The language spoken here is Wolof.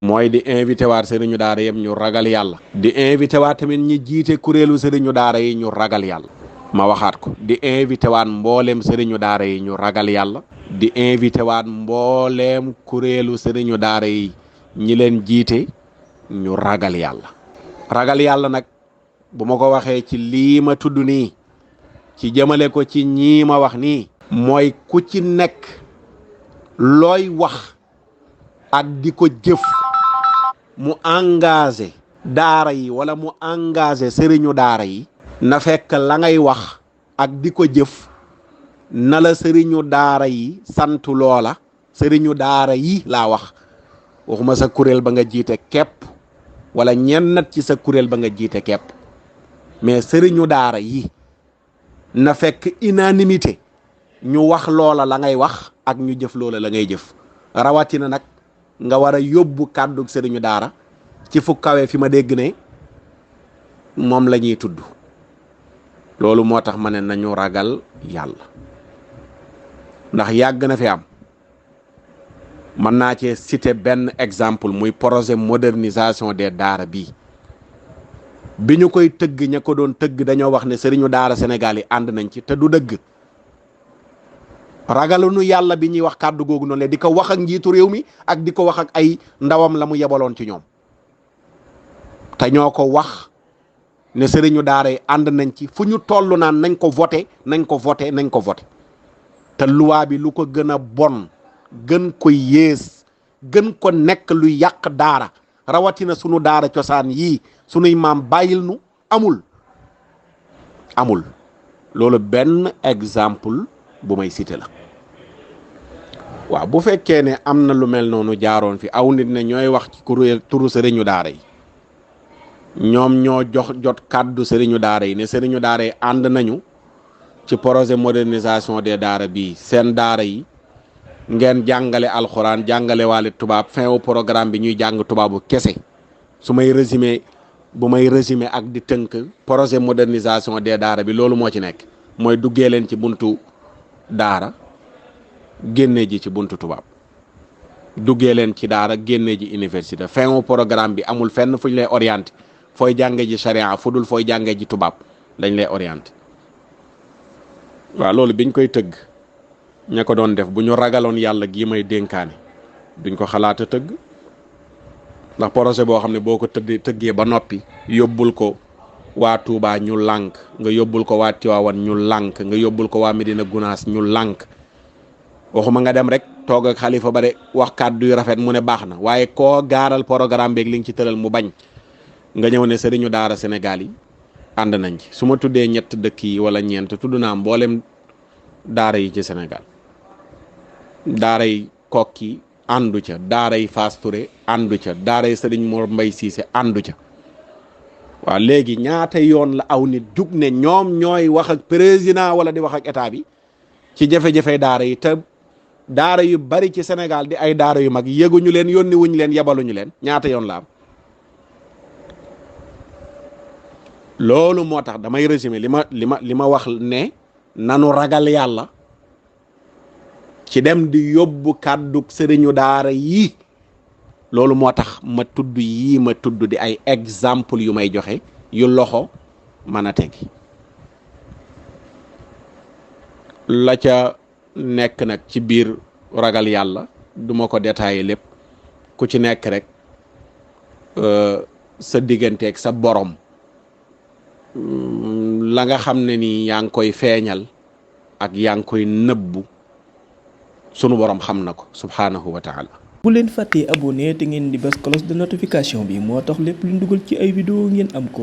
mooy di invité waat sëriñu daara yëpp ñu ragal yàlla. di invité waat tamit ñi jiite kuréelu sëriñu daara yi ñu ragal yàlla. ma waxaat ko di invité waat mbooleem sëriñu daara yi ñu ragal yàlla. di invité waat mbooleem kuréelu sëriñu daara yi ñi leen jiite ñu ragal yàlla. ragal yàlla nag bu ma ko waxee ci lii ma tudd nii ci jëmale ko ci ñii ma wax nii. mooy ku ci nekk looy wax ak di ko jëf mu engagé daara yi wala mu engagé sëriñu daara yi. na fekk la ngay wax ak di ko jëf na la sëriñu daara yi sant loola. sëriñu daara yi laa wax waxuma sa kuréel ba nga jiite képp wala ñennat ci sa kuréel ba nga jiite képp mais sëriñu daara yi na fekk unanimité ñu wax loola la ngay wax ak ñu jëf loola la ngay jëf. rawatina nag nga war a yóbbu kàddu sëriñu daara ci fu kawe fi ma dégg ne moom la ñuy tudd. loolu moo tax ma ne nañu ragal yàlla ndax yàgg na fi am. mën naa cee citer benn exemple muy projet modernisation des daara bi ñu koy tëgg ña ko doon tëgg dañoo wax ne sëriñu daara Sénégal yi ànd nañ ci te du dëgg. ragalunu yàlla bi ñuy wax kàddu googu noonu le di ko wax ak njiitu réew mi ak di ko wax ak ay ndawam la mu yebaloon ci ñoom te ñoo ko wax ne sëriñu daara yi ànd nañ ci fu ñu toll naan nañ ko voté nañ ko voté nañ ko voté te loi bi lu ko gën a bon gën ko yées gën ko nekk lu yàq daara rawatina sunu daara cosaan yii sunuy maam bàyyil nu amul loolu benn exemple bu may cité la. waaw bu fekkee ne am na lu mel noonu jaaroon fi aw nit ne ñooy wax ci kuréel turu sëriñu daara yi ñoom ñoo jot kàddu sëriñu daara yi ne sëriñu daara yi ànd nañu ci projet modernisation des daara bii seen daara yi ngeen jàngale alxuraan jàngale waale tubaab fin au programme bi ñuy jàng tubaabu kese. su may résumé bu may résumé ak di tënk projet modernisation des daara bi loolu moo ci nekk mooy duggee leen ci buntu daara génnee ji ci buntu tubaab duggee leen ci daara génnee ji université fin au programme bi amul fenn fu ñu lay orienté fooy jànge ji charia fudul fooy jànge ji tubaab lañ lay orienté. waaw loolu biñ koy tëgg ña ko doon def bu ñu ragaloon yàlla gii may dénkaane duñ ko xalaata tëgg ndax projet boo xam ne boo ko tëggee ba noppi yóbbul ko waa Touba ñu lànk nga yóbbul ko waa Tiwaawan ñu lànk nga yóbbul ko waa Medina Gunaas ñu lànk waxuma nga dem rek toog ak xalifa ba de wax kàddu yu rafet mu ne baax na waaye koo gaaral programme beeg li nga ci tëral mu bañ nga ñëw ne sëriñu daara Sénégal yi ànd nañ ci. su ma tuddee ñett dëkk yi wala ñeent tudd naa mboolem daara yi ci Sénégal. daara yi Kokki àndu ca daara yi Fass Touré àndu ca daara yi Sëriñ Mor Mbay Siise àndu ca. waaw léegi ñaata yoon la aw nit jug ne ñoom ñooy wax ak président wala di wax ak état bi ci jafe-jafe daara yi te daara yu bari ci Sénégal di ay daara yu mag yëguñu leen yónni wuñu leen yabaluñu leen ñaata yoon la am. loolu moo tax damay résumé li ma wax ne nanu ragal yàlla ci dem di yóbbu kàddu sëriñu daara yi. loolu moo tax ma tudd yii ma tudd di ay exemple yu may joxe yu loxo mën a tegi. la ca nekk nag ci biir ragal yàlla duma ko détaillé lépp ku ci nekk rek sa digganteeg sa borom la nga xam ne ni yaa ngi koy feeñal ak yaa ngi koy nëbbu sunu borom xam na ko subhaanahu wa taala. bu leen fàttee abonné te ngeen di bës cloche de notification bi moo tax lépp lu ñu dugal ci ay vidéo ngeen am ko.